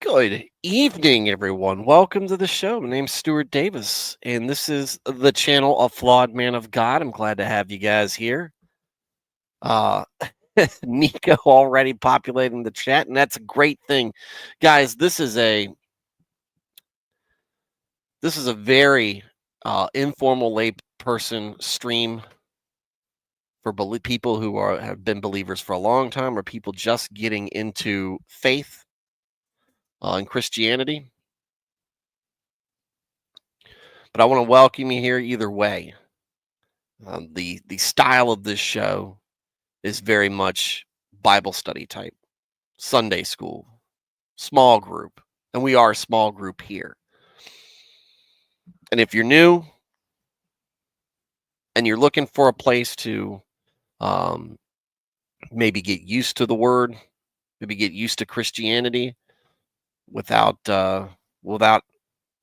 Good evening, everyone. Welcome to the show. My name's Stuart Davis, and this is the channel of Flawed Man of God. I'm glad to have you guys here. Uh, Nico already populating the chat, and that's a great thing, guys. This is a very informal lay person stream for people who have been believers for a long time, or people just getting into faith in Christianity. But I want to welcome you here either way. The style of this show is very much Bible study type, Sunday school, small group, and we are a small group here. And if you're new and you're looking for a place to um, maybe get used to the word, maybe get used to Christianity without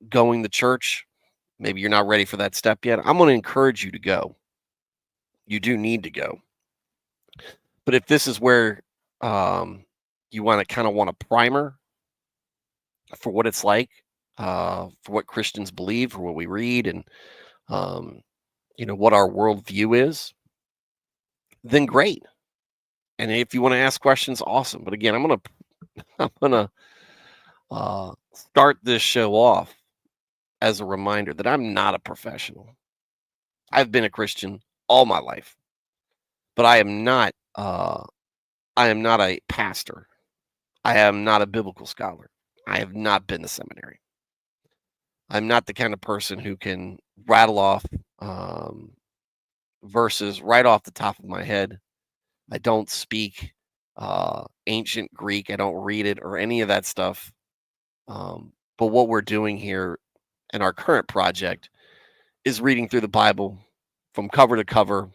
going to church, maybe you're not ready for that step yet. I'm going to encourage you to go. You do need to go. But if this is where you want a primer for what it's like, for what Christians believe, for what we read, and um, what our worldview is, then great. And if you want to ask questions, awesome. But again, I'm gonna start this show off as a reminder that I'm not a professional. I've been a Christian all my life, but I am not. I am not a pastor. I am not a biblical scholar. I have not been to seminary. I'm not the kind of person who can rattle off verses right off the top of my head. I don't speak ancient Greek. I don't read it or any of that stuff. But what we're doing here in our current project is reading through the Bible from cover to cover,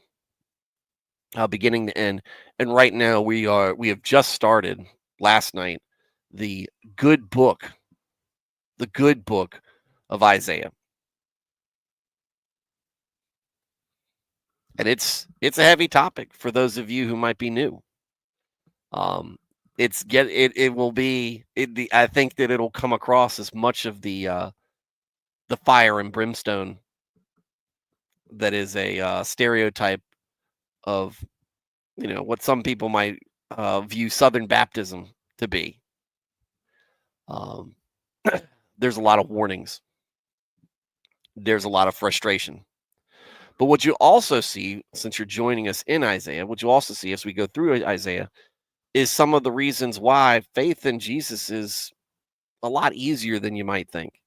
beginning to end. And right now we have just started last night the good book of Isaiah. And it's a heavy topic for those of you who might be new. I think that it'll come across as much of the fire and brimstone that is a stereotype of what some people might view Southern Baptism to be. There's a lot of warnings. There's a lot of frustration. But what you also see, since you're joining us in Isaiah, what you also see as we go through Isaiah is some of the reasons why faith in Jesus is a lot easier than you might think.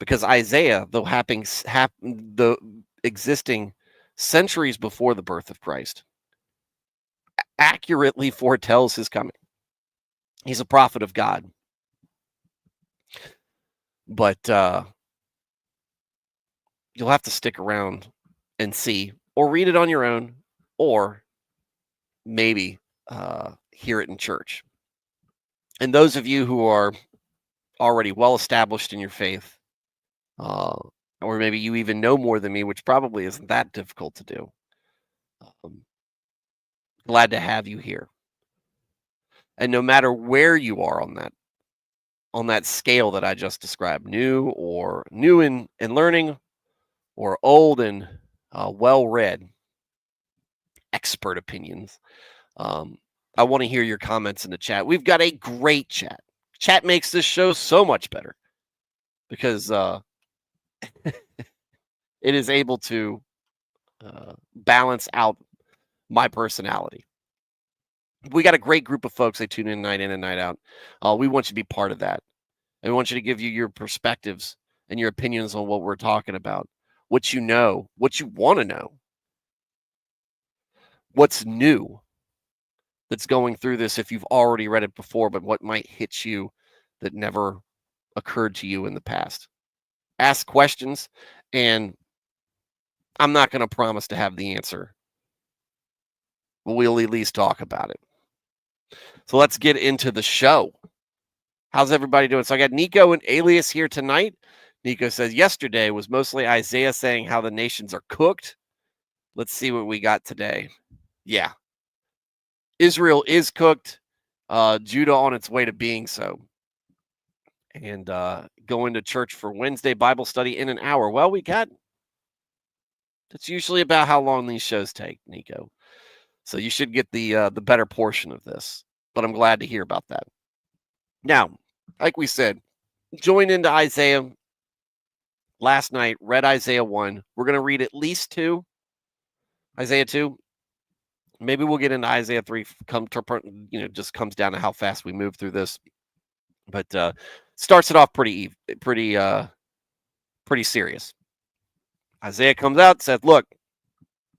Because Isaiah, though existing centuries before the birth of Christ, accurately foretells his coming. He's a prophet of God. But you'll have to stick around and see, or read it on your own, or maybe hear it in church. And those of you who are already well established in your faith, or maybe you even know more than me, which probably isn't that difficult to do, glad to have you here. And no matter where you are on that scale that I just described, new in learning, or old and well-read, expert opinions, I want to hear your comments in the chat. We've got a great chat. Chat makes this show so much better because it is able to balance out my personality. We got a great group of folks that tune in and night out. We want you to be part of that. And we want you to give you your perspectives and your opinions on what we're talking about, what you know, what you want to know, what's new that's going through this if you've already read it before, but what might hit you that never occurred to you in the past. Ask questions, and I'm not going to promise to have the answer, but we'll at least talk about it. So let's get into the show. How's everybody doing? So I got Nico and Alias here tonight. Nico says, yesterday was mostly Isaiah saying how the nations are cooked. Let's see what we got today. Yeah. Israel is cooked. Judah on its way to being so. And going to church for Wednesday Bible study in an hour. Well, that's usually about how long these shows take, Nico. So you should get the better portion of this. But I'm glad to hear about that. Now, like we said, join into Isaiah last night, read Isaiah 1. We're going to read at least 2. Isaiah 2. Maybe we'll get into Isaiah 3. Just comes down to how fast we move through this. But starts it off pretty serious. Isaiah comes out and says, look,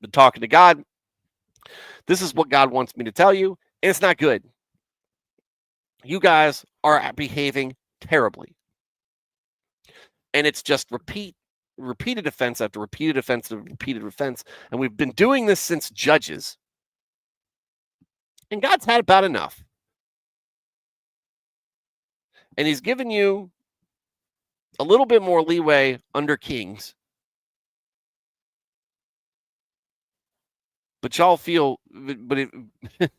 been talking to God. This is what God wants me to tell you, and it's not good. You guys are behaving terribly. And it's just repeated offense after repeated offense after repeated offense. And we've been doing this since Judges. And God's had about enough. And he's given you a little bit more leeway under kings. But y'all feel, the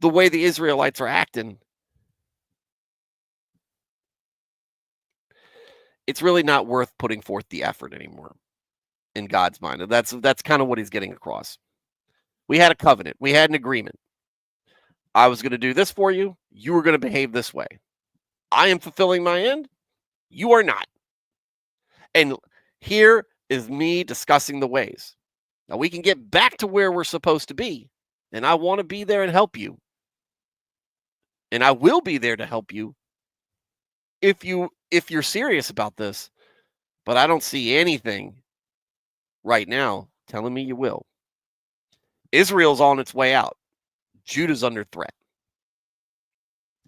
way the Israelites are acting, it's really not worth putting forth the effort anymore in God's mind. And that's kind of what he's getting across. We had a covenant. We had an agreement. I was going to do this for you. You were going to behave this way. I am fulfilling my end. You are not. And here is me discussing the ways. Now we can get back to where we're supposed to be. And I want to be there and help you. And I will be there to help you if you're serious about this. But I don't see anything right now telling me you will. Israel's on its way out. Judah's under threat.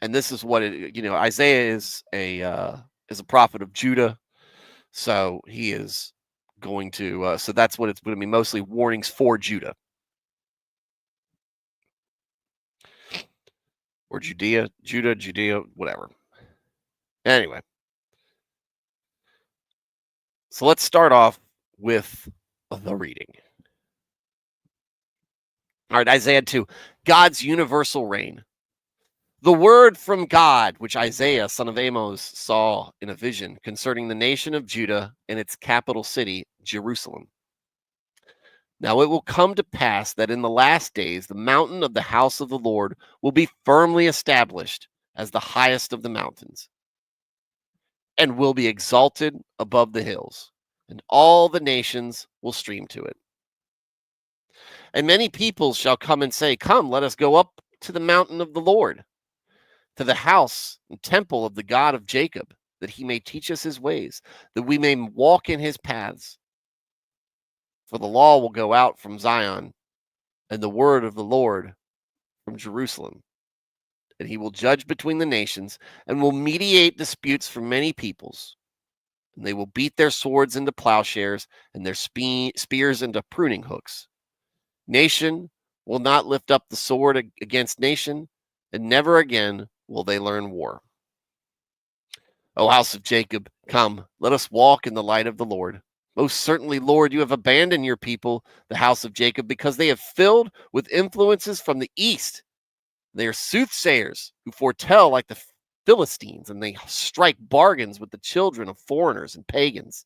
And this is what Isaiah is a prophet of Judah. So he is going to, so that's what it's going to be, mostly warnings for Judah. Or Judah, whatever. Anyway. So let's start off with the reading. All right, Isaiah 2, God's universal reign. The word from God, which Isaiah, son of Amos, saw in a vision concerning the nation of Judah and its capital city, Jerusalem. Now it will come to pass that in the last days, the mountain of the house of the Lord will be firmly established as the highest of the mountains, and will be exalted above the hills, and all the nations will stream to it. And many peoples shall come and say, come, let us go up to the mountain of the Lord, to the house and temple of the God of Jacob, that he may teach us his ways, that we may walk in his paths. For the law will go out from Zion, and the word of the Lord from Jerusalem. And he will judge between the nations, and will mediate disputes for many peoples. And they will beat their swords into plowshares, and their spears into pruning hooks. Nation will not lift up the sword against nation, and never again will they learn war. O house of Jacob, come, let us walk in the light of the Lord. Most certainly, Lord, you have abandoned your people, the house of Jacob, because they have filled with influences from the east. They are soothsayers who foretell like the Philistines, and they strike bargains with the children of foreigners and pagans.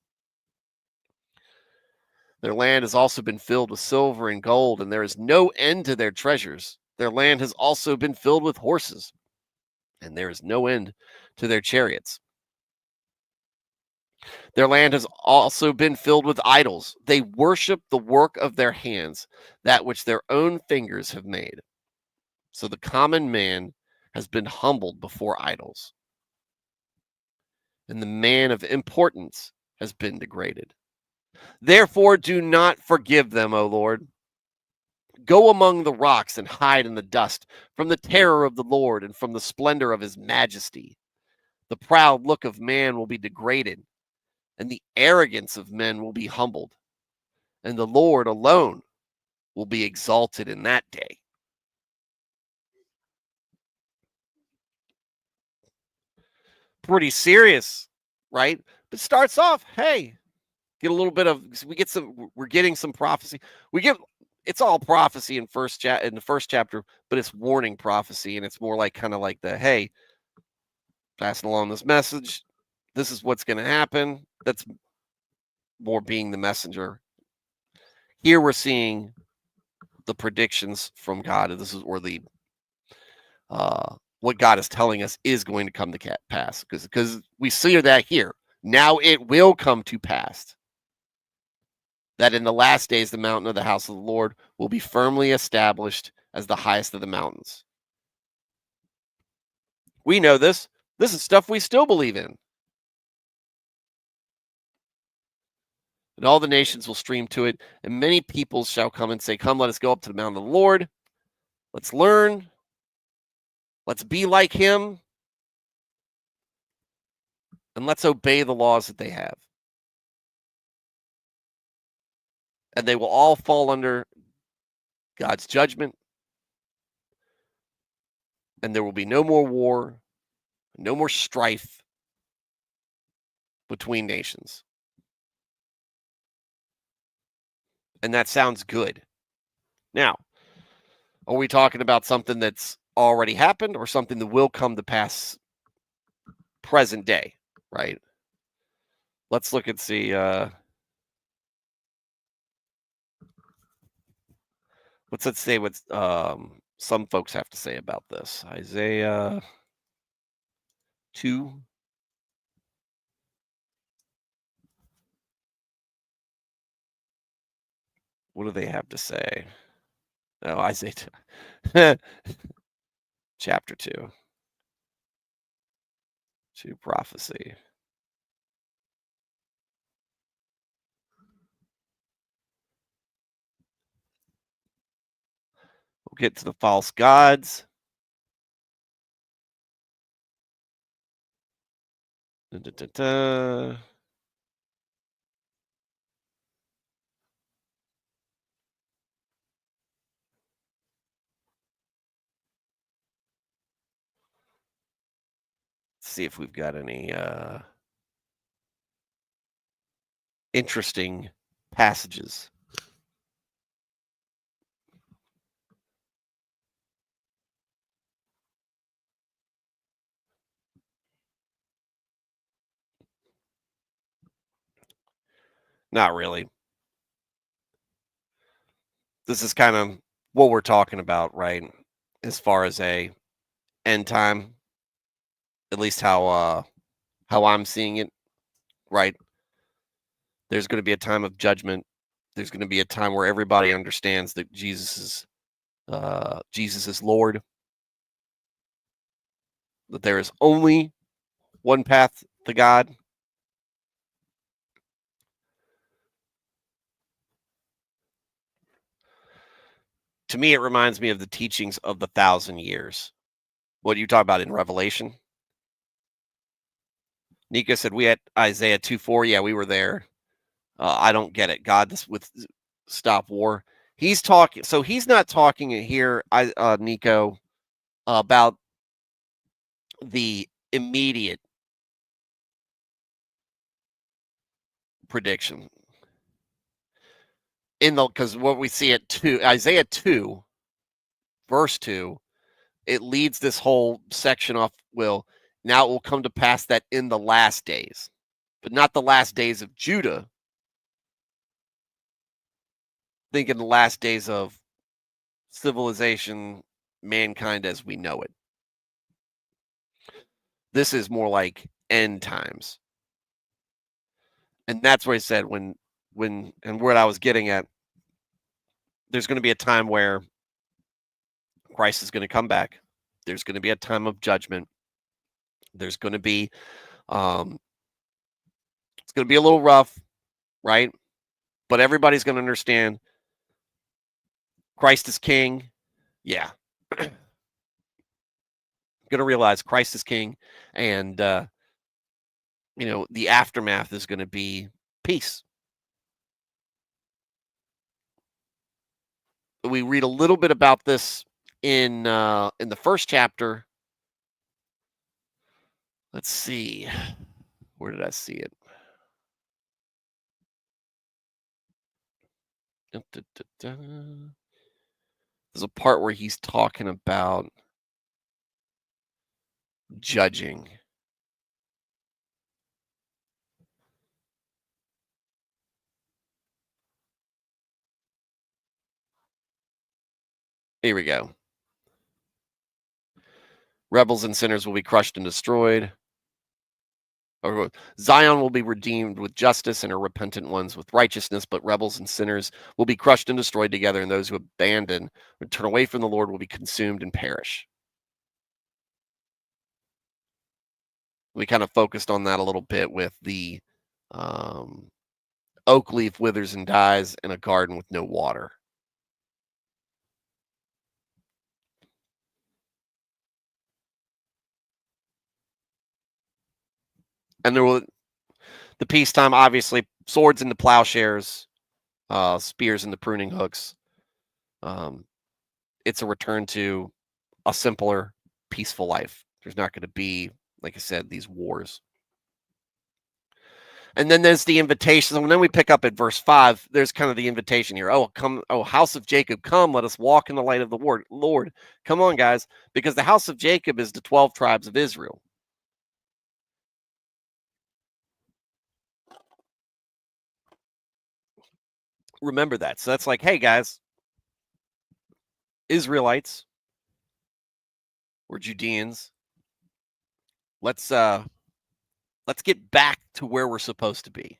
Their land has also been filled with silver and gold, and there is no end to their treasures. Their land has also been filled with horses, and there is no end to their chariots. Their land has also been filled with idols. They worship the work of their hands, that which their own fingers have made. So the common man has been humbled before idols, and the man of importance has been degraded. Therefore, do not forgive them, O Lord. Go among the rocks and hide in the dust from the terror of the Lord and from the splendor of his majesty. The proud look of man will be degraded, and the arrogance of men will be humbled, and the Lord alone will be exalted in that day. Pretty serious, right? But starts off, hey, get a little bit of, we're getting some prophecy. it's all prophecy in in the first chapter, but it's warning prophecy, and it's more like kind of like the hey, passing along this message. This is what's going to happen. That's more being the messenger. Here we're seeing the predictions from God. This is or the what God is telling us is going to come to pass because we see that here. Now it will come to pass that in the last days the mountain of the house of the Lord will be firmly established as the highest of the mountains. We know this. This is stuff we still believe in. And all the nations will stream to it, and many peoples shall come and say, come, let us go up to the mountain of the Lord. Let's learn. Let's be like him. And let's obey the laws that they have. And they will all fall under God's judgment. And there will be no more war, no more strife between nations. And that sounds good. Now, are we talking about something that's already happened or something that will come to pass present day, right? Let's look and see. Let's say what some folks have to say about this. Isaiah 2. What do they have to say? No, Isaiah 2. Chapter 2. To prophecy. We'll get to the false gods. Da, da, da, da. See if we've got any interesting passages. Not really. This is kind of what we're talking about, right? As far as a end time, at least how I'm seeing it, right? There's going to be a time of judgment. There's going to be a time where everybody understands that Jesus is Lord. That there is only one path to God. To me, it reminds me of the teachings of the 1,000 years. What you talk about in Revelation? Nika said we had Isaiah 2:4. Yeah, we were there. I don't get it. God, this with stop war. He's talking. So he's not talking here, Nico, about the immediate prediction. Because what we see at Isaiah 2, verse 2, it leads this whole section off. Now it will come to pass that in the last days, but not the last days of Judah. Think in the last days of civilization, mankind as we know it. This is more like end times. And that's where he said when and what I was getting at, there's going to be a time where Christ is going to come back. There's going to be a time of judgment. There's going to be it's going to be a little rough, right? But everybody's going to understand Christ is king. Yeah. Going to realize Christ is king, and the aftermath is going to be peace. We read a little bit about this in the first chapter. Let's see. Where did I see it? Dun, dun, dun, dun. There's a part where he's talking about judging. Here we go. Rebels and sinners will be crushed and destroyed. Or Zion will be redeemed with justice, and her repentant ones with righteousness, but rebels and sinners will be crushed and destroyed together, and those who abandon or turn away from the Lord will be consumed and perish. We kind of focused on that a little bit with the um, oak leaf withers and dies in a garden with no water. And there will the peacetime, obviously, swords into plowshares, spears into pruning hooks. Um, it's a return to a simpler, peaceful life. There's not going to be, like I said, these wars. And then there's the invitation. And then we pick up at verse 5. There's kind of the invitation here. Oh, come, oh, house of Jacob, come, let us walk in the light of the Lord. Come on, guys, because the house of Jacob is the 12 tribes of Israel. Remember that. So that's like, hey, guys, Israelites, we're Judeans. Let's get back to where we're supposed to be.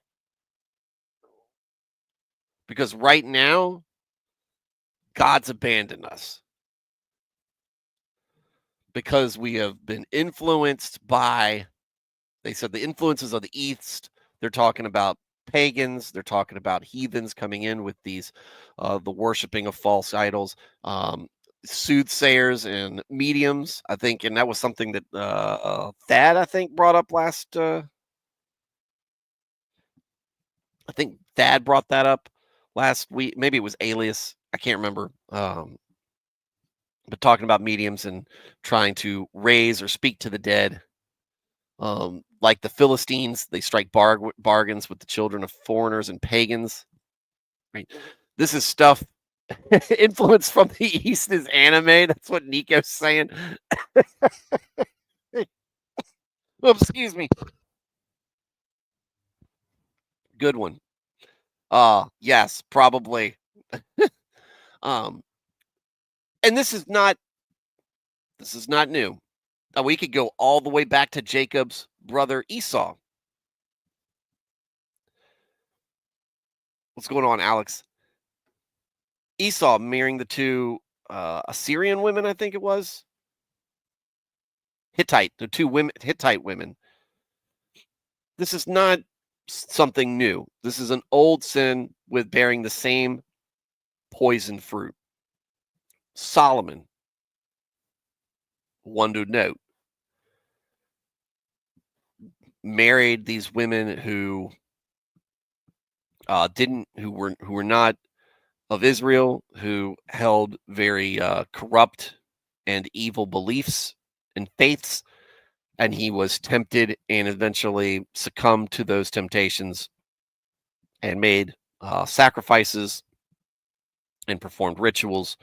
Because right now, God's abandoned us. Because we have been influenced by, they said, the influences of the East. They're talking about pagans. They're talking about heathens coming in with these, the worshiping of false idols, soothsayers and mediums. I think, and that was something that Thad, I think, brought up last. I think Thad brought that up last week. Maybe it was Alias. I can't remember. But talking about mediums and trying to raise or speak to the dead. Like the Philistines, they strike bargains with the children of foreigners and pagans. Right? This is stuff influence from the East is anime. That's what Nico's saying. Oh, excuse me. Good one. Yes, probably. um, and this is not new. We could go all the way back to Jacob's brother Esau. What's going on, Alex? Esau marrying the two Assyrian women, I think it was. The two women, Hittite women. This is not something new. This is an old sin with bearing the same poison fruit. Solomon, one to note, married these women who who were not of Israel, who held very corrupt and evil beliefs and faiths, and he was tempted and eventually succumbed to those temptations and made sacrifices and performed rituals.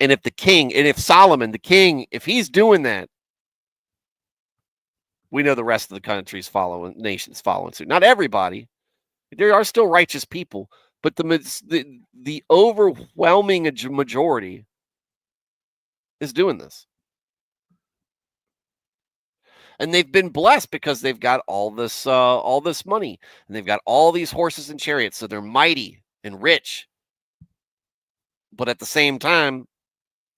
And if Solomon, the king, if he's doing that, we know the rest of the nations following suit. Not everybody. There are still righteous people, but the overwhelming majority is doing this. And they've been blessed because they've got all this money, and they've got all these horses and chariots, so they're mighty and rich. But at the same time,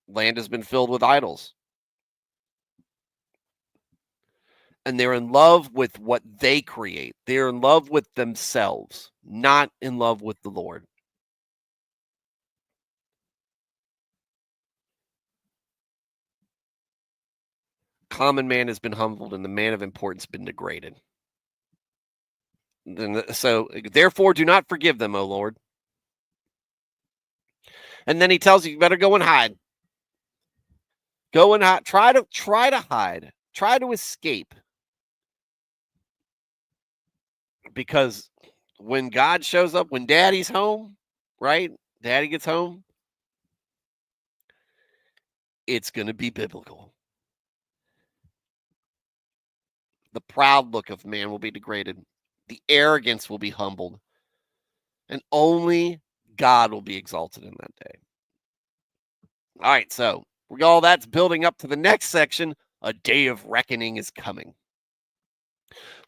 land has been filled with idols. And they're in love with what they create. They're in love with themselves, not in love with the Lord. Common man has been humbled, and the man of importance been degraded. So, therefore, do not forgive them, O Lord. And then he tells you better go and hide. Go and hide. Try to hide. Try to escape. Because when God shows up, when daddy's home, right? Daddy gets home, it's going to be biblical. The proud look of man will be degraded. The arrogance will be humbled. And only God will be exalted in that day. All right, so all that's building up to the next section. A day of reckoning is coming.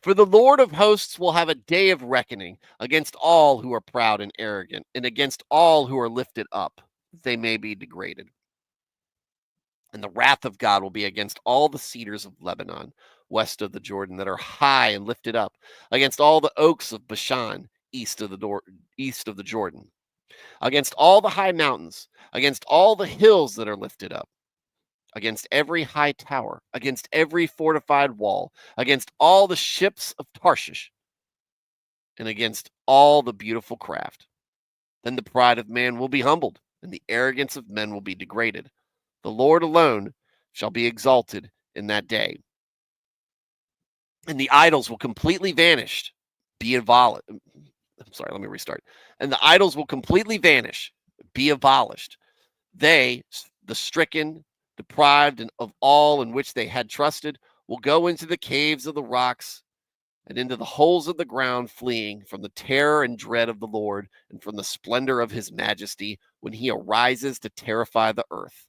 For the Lord of hosts will have a day of reckoning against all who are proud and arrogant, and against all who are lifted up, that they may be degraded. And the wrath of God will be against all the cedars of Lebanon, west of the Jordan, that are high and lifted up, against all the oaks of Bashan, east of the Jordan, against all the high mountains, against all the hills that are lifted up, against every high tower, against every fortified wall, against all the ships of Tarshish, and against all the beautiful craft. Then the pride of man will be humbled, and the arrogance of men will be degraded. The Lord alone shall be exalted in that day, and the idols will completely vanish, be abolished. I'm sorry, let me restart. And the idols will completely vanish, be abolished. They, the stricken, deprived of all in which they had trusted, will go into the caves of the rocks and into the holes of the ground, fleeing from the terror and dread of the Lord and from the splendor of his majesty when he arises to terrify the earth.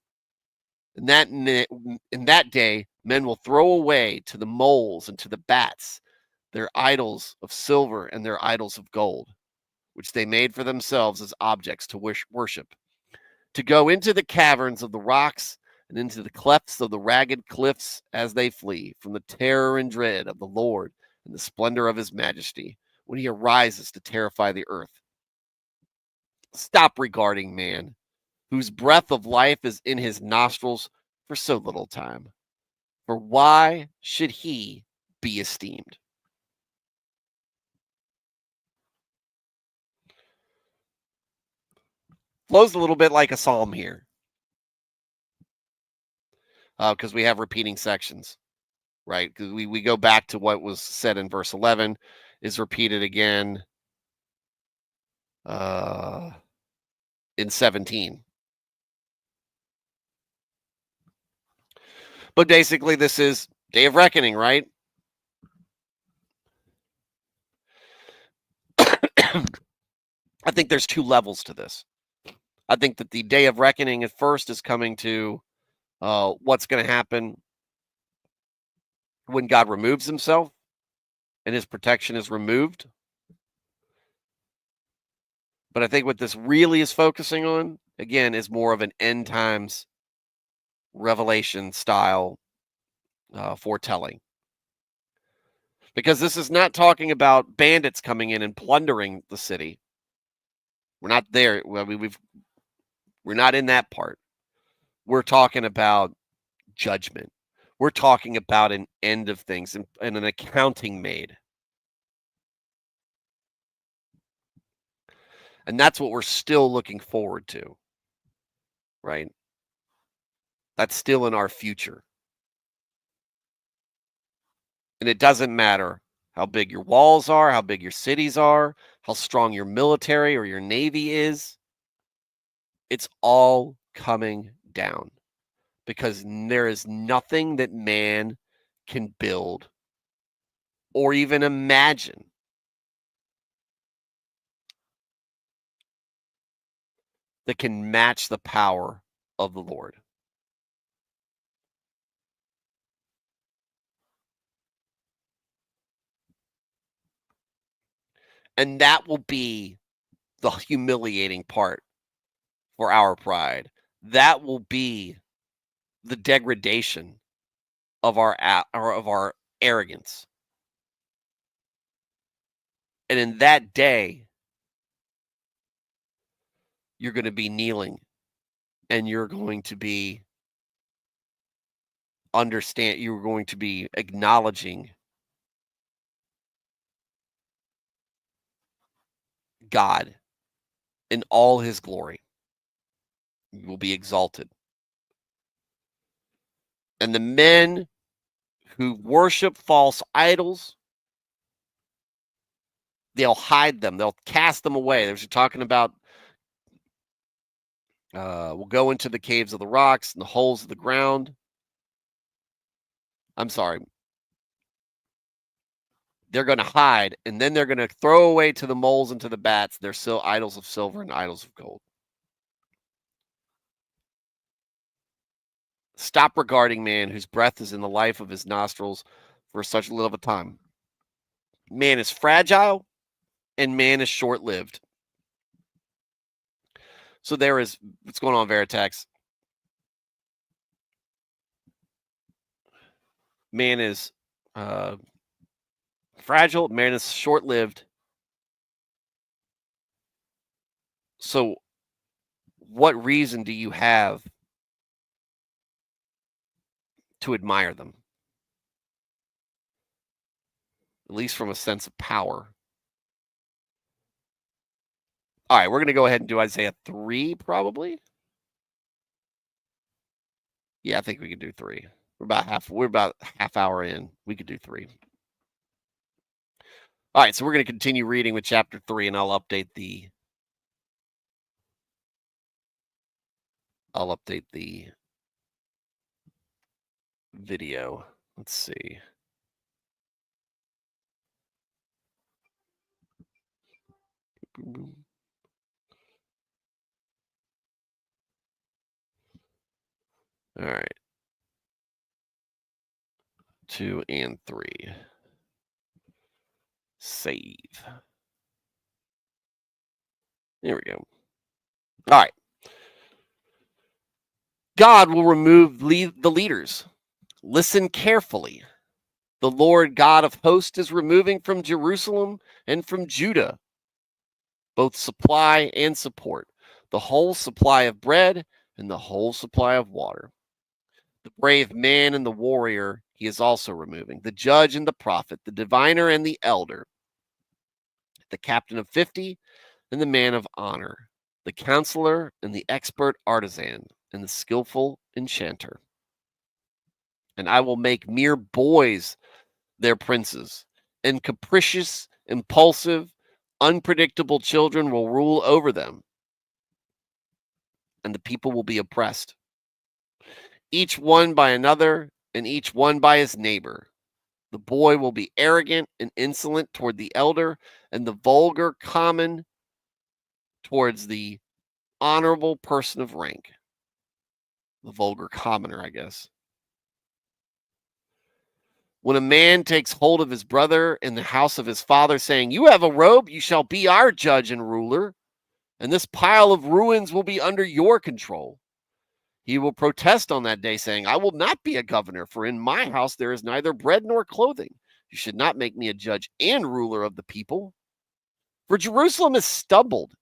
In that day, men will throw away to the moles and to the bats their idols of silver and their idols of gold, which they made for themselves as objects to worship, to go into the caverns of the rocks and into the clefts of the ragged cliffs as they flee from the terror and dread of the Lord and the splendor of his majesty when he arises to terrify the earth. Stop regarding man, whose breath of life is in his nostrils for so little time. For why should he be esteemed? Flows a little bit like a psalm here, because we have repeating sections, right? Because we go back to what was said in verse 11 is repeated again in 17. But basically, this is Day of Reckoning, right? I think there's two levels to this. I think that the Day of Reckoning at first is coming to what's going to happen when God removes himself and his protection is removed. But I think what this really is focusing on, again, is more of an end times revelation style foretelling. Because this is not talking about bandits coming in and plundering the city. We're not there. Well, we're not in that part. We're talking about judgment. We're talking about an end of things and an accounting made. And that's what we're still looking forward to, right? That's still in our future. And it doesn't matter how big your walls are, how big your cities are, how strong your military or your navy is. It's all coming down because there is nothing that man can build or even imagine that can match the power of the Lord. And that will be the humiliating part for our pride. That will be the degradation of our arrogance. And in that day, you're going to be kneeling and you're going to be you're going to be acknowledging God in all his glory. You will be exalted. And the men who worship false idols They'll hide them. They'll cast them away. There's talking about we'll go into the caves of the rocks and the holes of the ground. I'm sorry. They're going to hide, and then they're going to throw away to the moles and to the bats their idols of silver and idols of gold. Stop regarding man whose breath is in the life of his nostrils for such little of a time. Man is fragile and man is short-lived. So there is what's going on, Veritex. Man is fragile, man is short-lived. So what reason do you have to admire them? At least from a sense of power. All right, we're going to go ahead and do Isaiah 3, probably. Yeah, I think we could do 3. We're about half hour in. We could do 3. All right, so we're going to continue reading with chapter 3, and I'll update the video. Let's see. All right. 2 and 3. Save. There we go. All right. God will remove the leaders. Listen carefully. The Lord God of hosts is removing from Jerusalem and from Judah both supply and support, the whole supply of bread and the whole supply of water. The brave man and the warrior he is also removing, the judge and the prophet, the diviner and the elder, the captain of 50 and the man of honor, the counselor and the expert artisan and the skillful enchanter. And I will make mere boys their princes, and capricious, impulsive, unpredictable children will rule over them, and the people will be oppressed, each one by another, and each one by his neighbor. The boy will be arrogant and insolent toward the elder, and the vulgar common towards the honorable person of rank. The vulgar commoner, I guess. When a man takes hold of his brother in the house of his father, saying, "You have a robe, you shall be our judge and ruler, and this pile of ruins will be under your control," he will protest on that day, saying, "I will not be a governor, for in my house there is neither bread nor clothing. You should not make me a judge and ruler of the people. For Jerusalem has stumbled,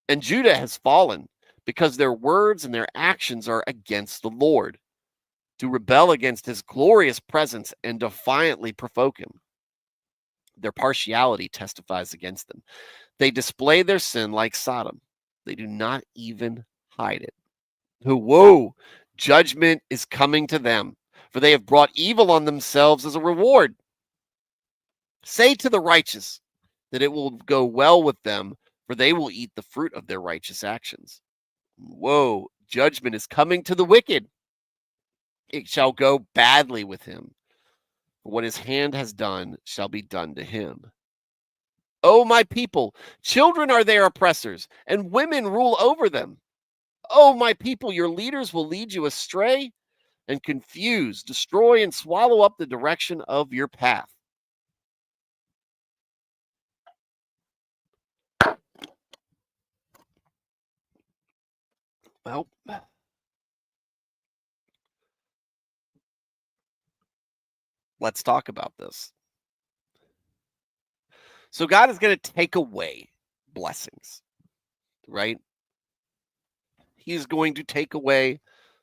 and Judah has fallen, because their words and their actions are against the Lord, to rebel against his glorious presence and defiantly provoke him. Their partiality testifies against them. They display their sin like Sodom. They do not even hide it. Woe! Judgment is coming to them, for they have brought evil on themselves as a reward. Say to the righteous that it will go well with them, for they will eat the fruit of their righteous actions. Woe! Judgment is coming to the wicked. It shall go badly with him. For what his hand has done shall be done to him. O my people, children are their oppressors, and women rule over them. O my people, your leaders will lead you astray and confuse, destroy, and swallow up the direction of your path. Well, let's talk about this. So God is going to take away blessings, right? He's going to take away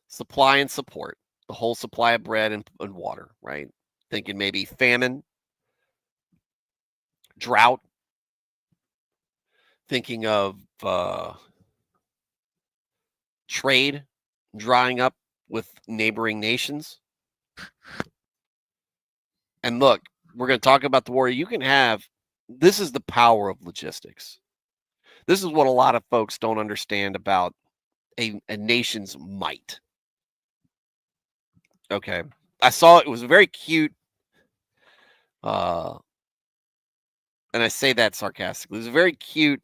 supply and support, the whole supply of bread and water, right? Thinking maybe famine, drought, thinking of trade drying up with neighboring nations. And look, we're going to talk about the war. You can have This is the power of logistics. This is what a lot of folks don't understand about a nation's might. Okay. I saw it was very cute, uh, and I say that sarcastically. It was a very cute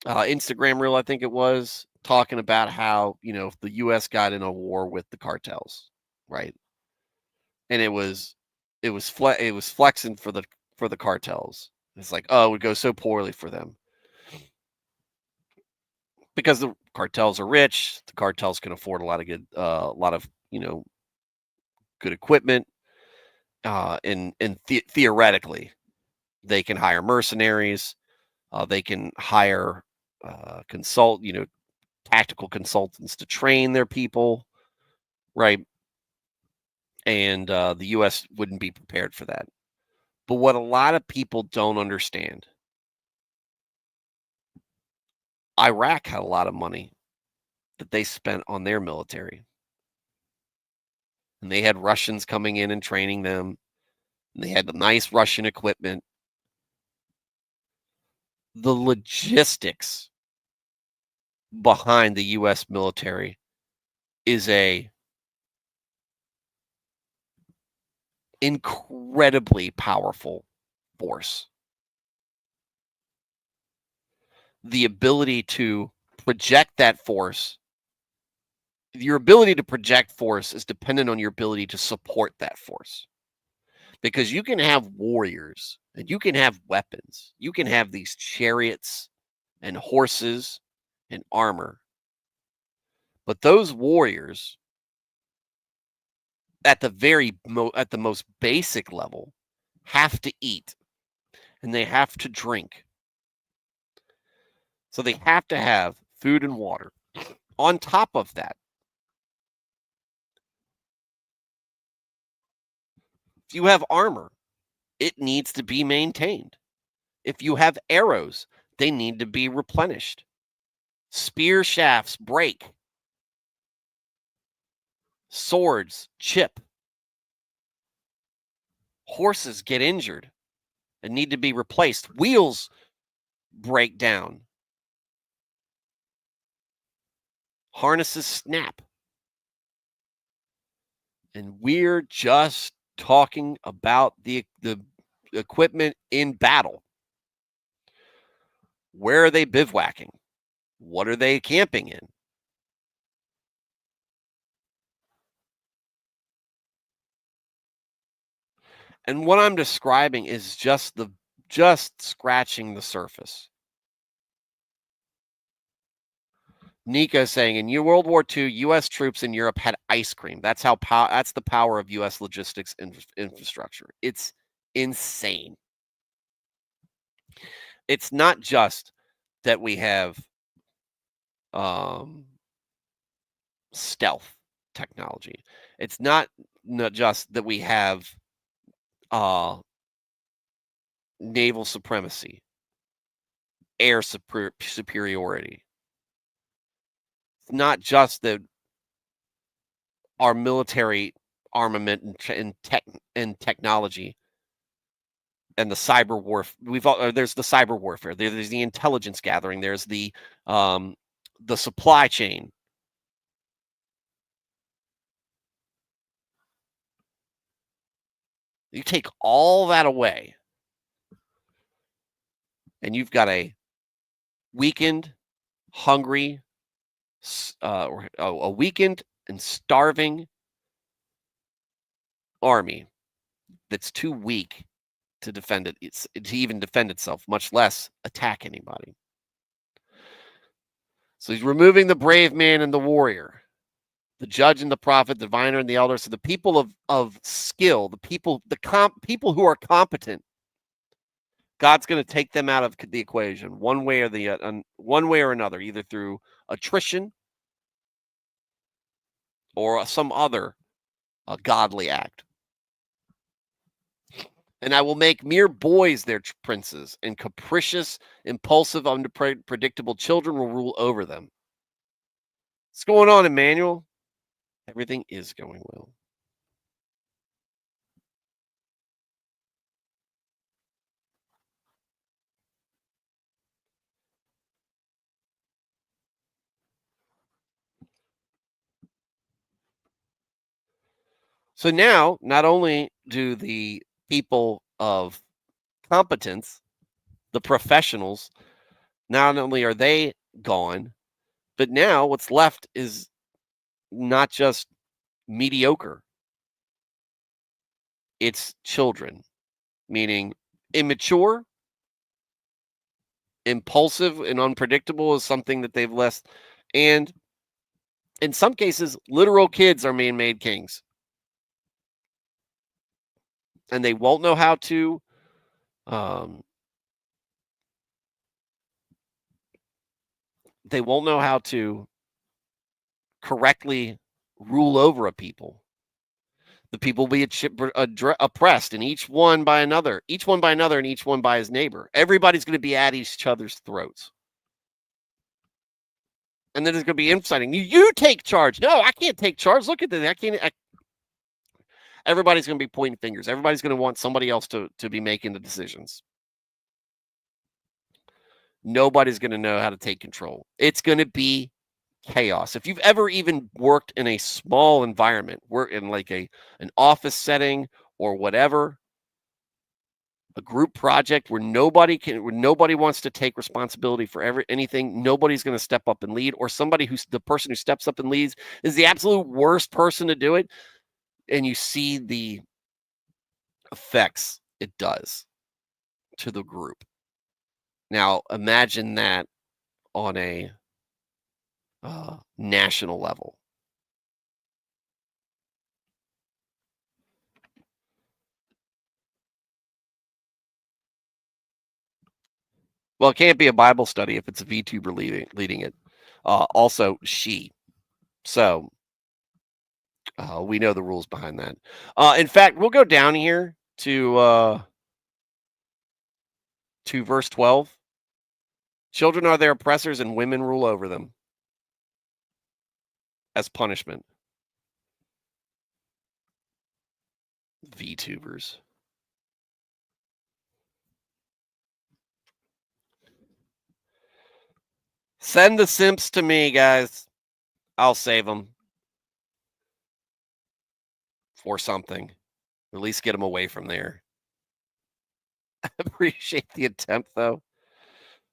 Instagram reel, I think it was, talking about how, if the US got in a war with the cartels, right? And it was flexing for the cartels. It's like, oh, it would go so poorly for them because the cartels are rich. The cartels can afford a lot of good equipment, and theoretically, they can hire mercenaries. They can hire tactical consultants to train their people, right? And the U.S. wouldn't be prepared for that. But what a lot of people don't understand, Iraq had a lot of money that they spent on their military, and they had Russians coming in and training them. And they had the nice Russian equipment. The logistics behind the U.S. military is a incredibly powerful force. The ability to project that force, your ability to project force is dependent on your ability to support that force. Because you can have warriors and you can have weapons. You can have these chariots and horses and armor. But those warriors at the most basic level have to eat and they have to drink. So they have to have food and water. On top of that, if you have armor, it needs to be maintained. If you have arrows, they need to be replenished. Spear shafts break. Swords chip. Horses get injured and need to be replaced. Wheels break down. Harnesses snap. And we're just talking about the equipment in battle. Where are they bivouacking? What are they camping in? And what I'm describing is just scratching the surface. Nika is saying in World War II, U.S. troops in Europe had ice cream. That's the power of U.S. logistics infrastructure. It's insane. It's not just that we have um, stealth technology. It's not just that we have uh, naval supremacy, air superiority. It's not just that our military armament and technology and the cyber warfare. There's the cyber warfare. There's the intelligence gathering. There's the supply chain. You take all that away, and you've got a weakened, hungry, a weakened and starving army that's too weak to to even defend itself, much less attack anybody. So he's removing the brave man and the warrior, the judge and the prophet, the diviner and the elder. So the people of skill, people who are competent, God's going to take them out of the equation one way or another, either through attrition or some other godly act. And I will make mere boys their princes, and capricious, impulsive, unpredictable children will rule over them. What's going on, Emmanuel? Everything is going well. So now, not only do the people of competence, the professionals, not only are they gone, but now what's left is not just mediocre, it's children, meaning immature, impulsive, and unpredictable is something that they've less. And in some cases, literal kids are man-made kings, and they won't know how to. Um, they won't know how to correctly rule over a people. The people will be oppressed, and each one by another, and each one by his neighbor. Everybody's going to be at each other's throats. And then it's going to be inciting. You take charge. No, I can't take charge. Look at this. I can't. Everybody's going to be pointing fingers. Everybody's going to want somebody else to be making the decisions. Nobody's going to know how to take control. It's going to be chaos. If you've ever even worked in a small environment, work in like an office setting or whatever, a group project where nobody wants to take responsibility for anything, nobody's going to step up and lead, or the person who steps up and leads is the absolute worst person to do it, and you see the effects it does to the group. Now imagine that on a national level. Well, it can't be a Bible study if it's a VTuber leading it. Also, she. So we know the rules behind that. In fact, we'll go down here to verse 12. Children are their oppressors, and women rule over them as punishment. VTubers. Send the simps to me, guys. I'll save them. For something. Or at least get them away from there. I appreciate the attempt, though.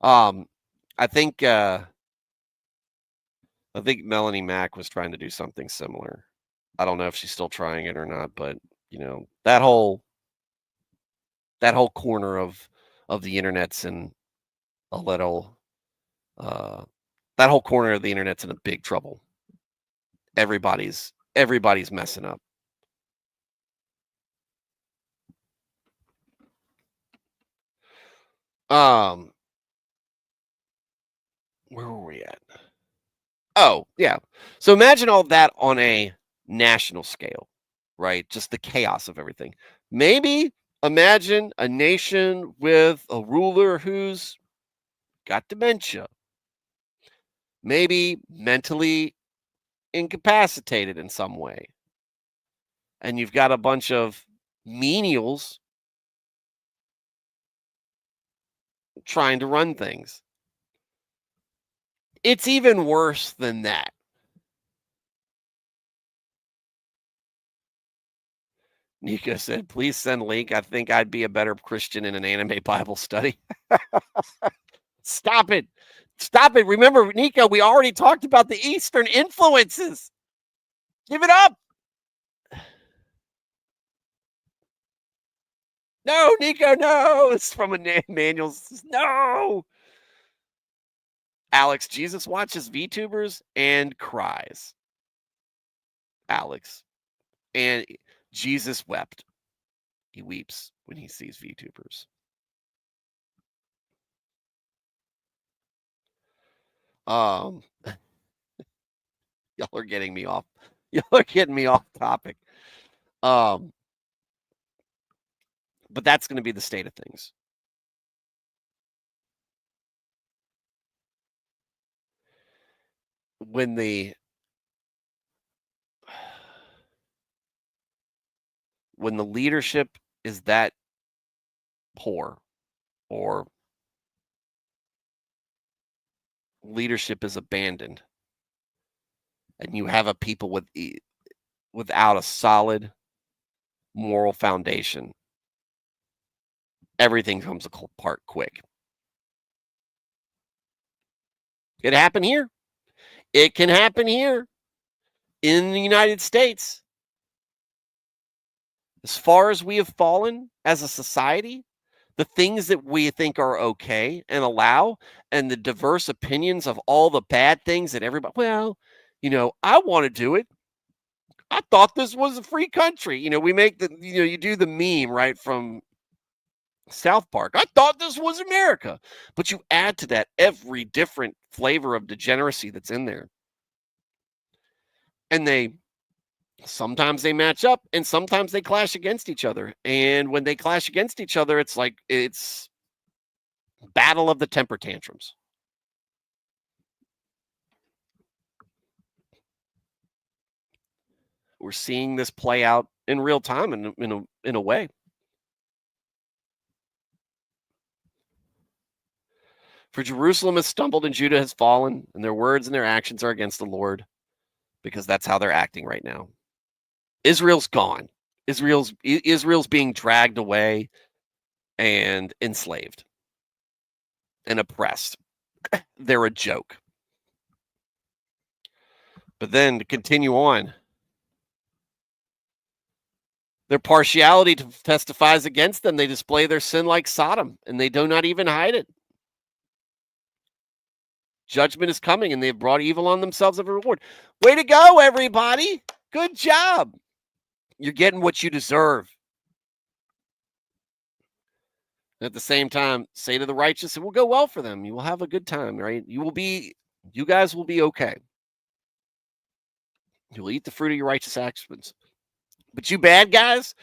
I think Melanie Mack was trying to do something similar. I don't know if she's still trying it or not, but that whole corner of the internet's in a little that whole corner of the internet's in a big trouble. Everybody's messing up. Where were we at? Oh, yeah. So imagine all that on a national scale, right? Just the chaos of everything. Maybe imagine a nation with a ruler who's got dementia, maybe mentally incapacitated in some way. And you've got a bunch of menials trying to run things. It's even worse than that. Nico said, please send link. I think I'd be a better Christian in an anime Bible study. Stop it. Stop it. Remember, Nico, we already talked about the Eastern influences. Give it up. No, Nico, no. It's from a manual. No. Alex, Jesus watches VTubers and cries. Alex. And Jesus wept. He weeps when he sees VTubers. Y'all are getting me off. Y'all are getting me off topic. But that's going to be the state of things. When the leadership is that poor, or leadership is abandoned, and you have a people without a solid moral foundation, everything comes apart quick. It happened here. It can happen here in the United States. As far as we have fallen as a society, the things that we think are okay and allow, and the diverse opinions of all the bad things that everybody, well, I want to do it. I thought this was a free country. We make you do the meme, right, from South Park. I thought this was America. But you add to that every different flavor of degeneracy that's in there. And sometimes they match up and sometimes they clash against each other. And when they clash against each other, it's battle of the temper tantrums. We're seeing this play out in real time in a way. For Jerusalem has stumbled and Judah has fallen, and their words and their actions are against the Lord, because that's how they're acting right now. Israel's gone. Israel's being dragged away and enslaved and oppressed. They're a joke. But then to continue on, their partiality testifies against them. They display their sin like Sodom, and they do not even hide it. Judgment is coming, and they have brought evil on themselves as a reward. Way to go, everybody. Good job. You're getting what you deserve. At the same time, say to the righteous, it will go well for them. You will have a good time, right? You guys will be okay. You will eat the fruit of your righteous actions. But you bad guys,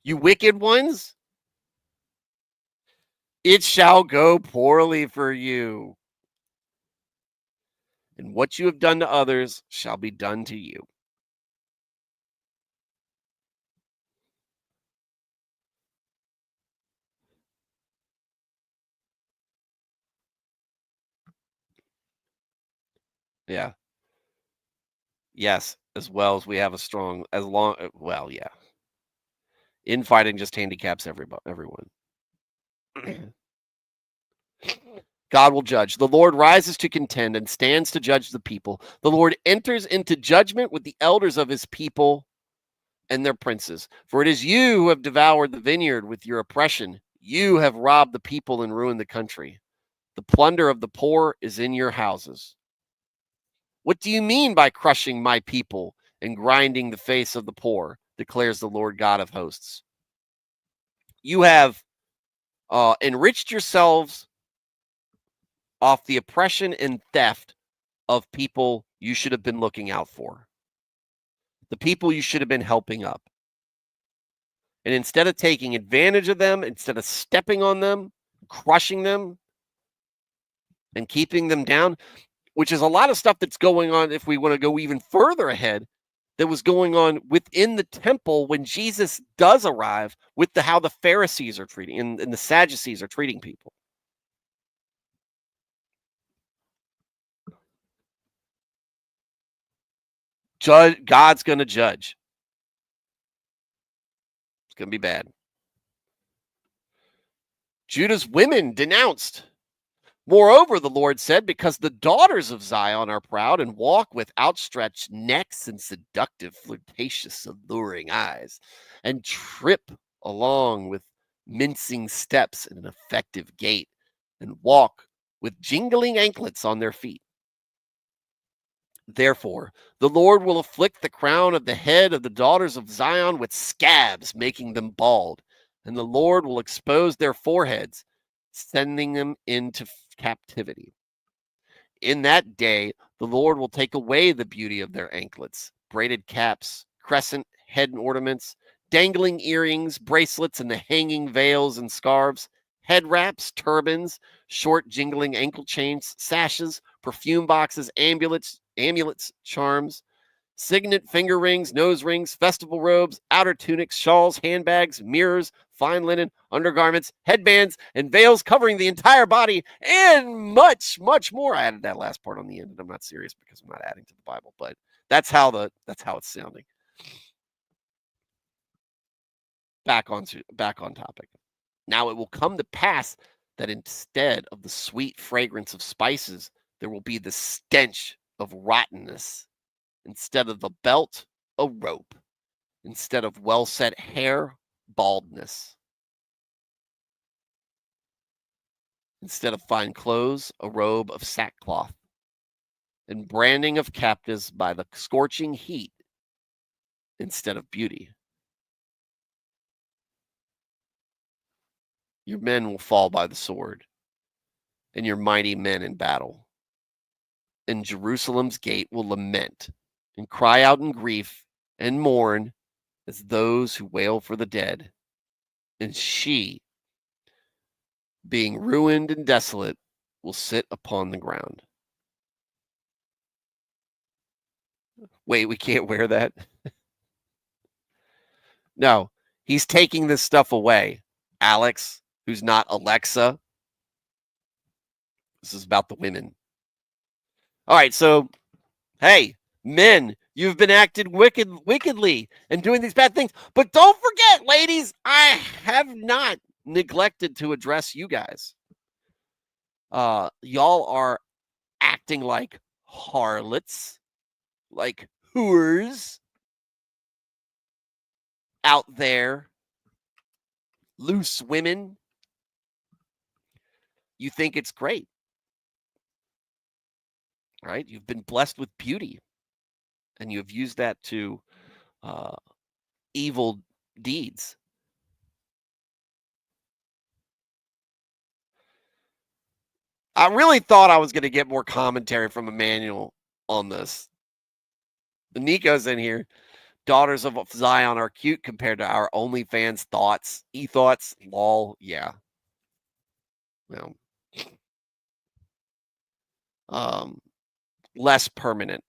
you wicked ones, it shall go poorly for you. And what you have done to others shall be done to you. Yeah. Yes, as well as we have yeah. Infighting just handicaps everyone. God will judge. The Lord rises to contend and stands to judge the people. The Lord enters into judgment with the elders of his people and their princes. For it is you who have devoured the vineyard with your oppression. You have robbed the people and ruined the country. The plunder of the poor is in your houses. What do you mean by crushing my people and grinding the face of the poor, declares the Lord God of hosts? You have enriched yourselves off the oppression and theft of people you should have been looking out for, the people you should have been helping up. And instead of taking advantage of them, instead of stepping on them, crushing them, and keeping them down, which is a lot of stuff that's going on, if we want to go even further ahead, that was going on within the temple when Jesus does arrive, with how the Pharisees are treating and the Sadducees are treating people. God's going to judge. It's going to be bad. Judah's women denounced. Moreover, the Lord said, because the daughters of Zion are proud and walk with outstretched necks and seductive, flirtatious, alluring eyes, and trip along with mincing steps and an effective gait, and walk with jingling anklets on their feet. Therefore, the Lord will afflict the crown of the head of the daughters of Zion with scabs, making them bald, and the Lord will expose their foreheads, sending them into captivity. In that day, the Lord will take away the beauty of their anklets, braided caps, crescent head ornaments, dangling earrings, bracelets, and the hanging veils and scarves, head wraps, turbans, short jingling ankle chains, sashes, perfume boxes, amulets, charms, signet finger rings, nose rings, festival robes, outer tunics, shawls, handbags, mirrors, fine linen, undergarments, headbands, and veils covering the entire body, and much, much more. I added that last part on the end, and I'm not serious because I'm not adding to the Bible, but that's how it's sounding. back on topic. Now it will come to pass that instead of the sweet fragrance of spices, there will be the stench of rottenness. Instead of the belt, a rope. Instead of well set hair, baldness. Instead of fine clothes, a robe of sackcloth. And branding of captives by the scorching heat instead of beauty. Your men will fall by the sword, and your mighty men in battle. And Jerusalem's gate will lament and cry out in grief and mourn as those who wail for the dead. And she, being ruined and desolate, will sit upon the ground. Wait, we can't wear that? No, he's taking this stuff away. Alex, who's not Alexa. This is about the women. All right, so, hey, men, you've been acting wickedly and doing these bad things. But don't forget, ladies, I have not neglected to address you guys. Y'all are acting like harlots, like whores out there, loose women. You think it's great, right? You've been blessed with beauty, and you have used that to evil deeds. I really thought I was going to get more commentary from Emmanuel on this. The Nico's in here. Daughters of Zion are cute compared to our OnlyFans thoughts. E-thoughts, lol, yeah. Well, less permanent.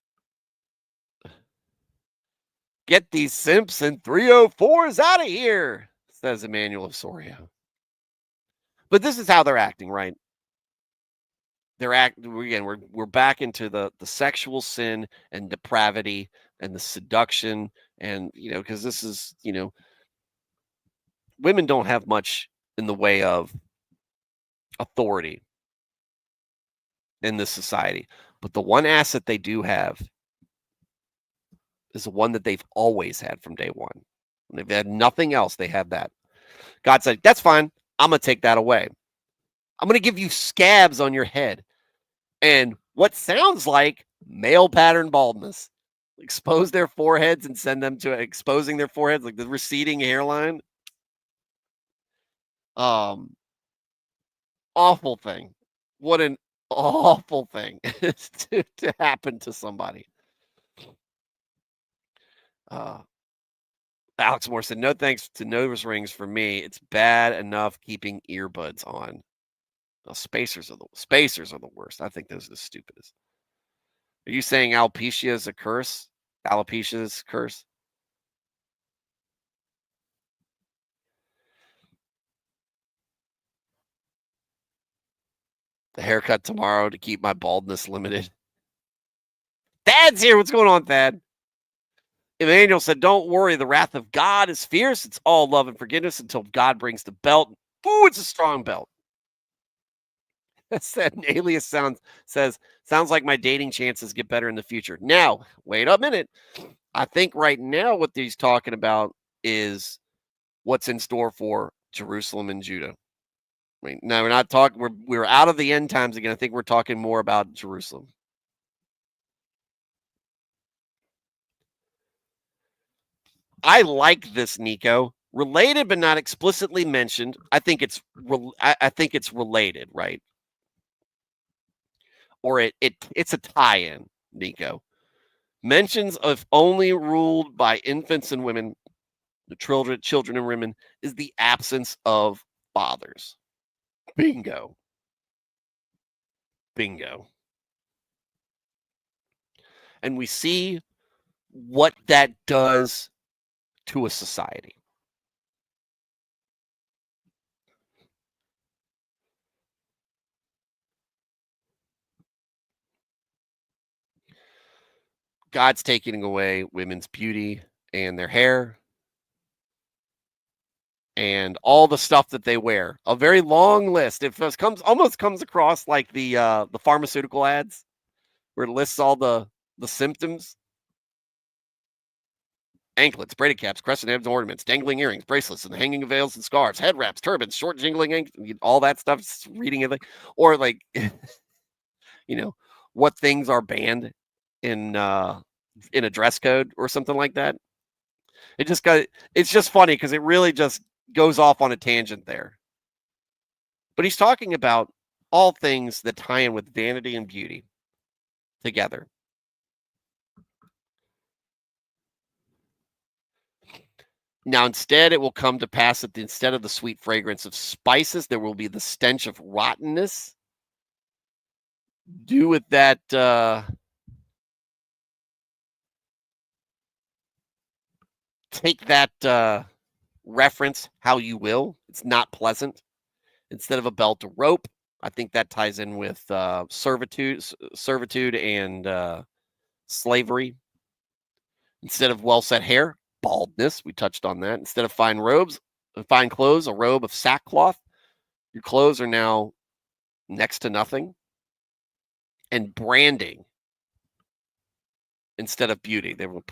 Get these simps and 304s out of here, says Emmanuel of Soria. But this is how they're acting, right? They're again. We're back into the sexual sin and depravity and the seduction, and because this is women don't have much in the way of authority in this society, but the one asset they do have is the one that they've always had from day one. When they've had nothing else, they have that. God said, "That's fine. I'm gonna take that away. I'm gonna give you scabs on your head." And what sounds like male pattern baldness. Expose their foreheads and send them to exposing their foreheads, like the receding hairline. Awful thing. What an awful thing to happen to somebody. Uh, Alex Moore said, "No thanks to nose rings for me. It's bad enough keeping earbuds on." Spacers are the worst. I think those are the stupidest. Are you saying alopecia is a curse? Alopecia is a curse? The haircut tomorrow to keep my baldness limited. Thad's here. What's going on, Thad? Emmanuel said, "Don't worry. The wrath of God is fierce. It's all love and forgiveness until God brings the belt." Ooh, it's a strong belt. Said Alias sounds like my dating chances get better in the future. Now, wait a minute. I think right now what he's talking about is what's in store for Jerusalem and Judah. I mean, no, we're not talking. We're out of the end times again. I think we're talking more about Jerusalem. I like this, Nico. Related but not explicitly mentioned. I think it's related, right? Or it's a tie-in, Nico. Mentions of only ruled by infants and women, the children and women, is the absence of fathers. Bingo. Bingo. And we see what that does to a society. God's taking away women's beauty and their hair. and all the stuff that they wear. A very long list. It almost comes across like the pharmaceutical ads where it lists all the symptoms. Anklets, braided caps, crescent heads, ornaments, dangling earrings, bracelets, and the hanging of veils and scarves, head wraps, turbans, short jingling, all that stuff. Reading it, or like, you know, what things are banned in a dress code or something like that. It's just funny because it really just goes off on a tangent there. But he's talking about all things that tie in with vanity and beauty together. Now, instead, it will come to pass that instead of the sweet fragrance of spices, there will be the stench of rottenness. Do with that, take that reference how you will. It's not pleasant. Instead of a belt, a rope. I think that ties in with servitude and slavery. Instead of well set hair, baldness. We touched on that. Instead of fine clothes, a robe of sackcloth. Your clothes are now next to nothing. And branding instead of beauty. They will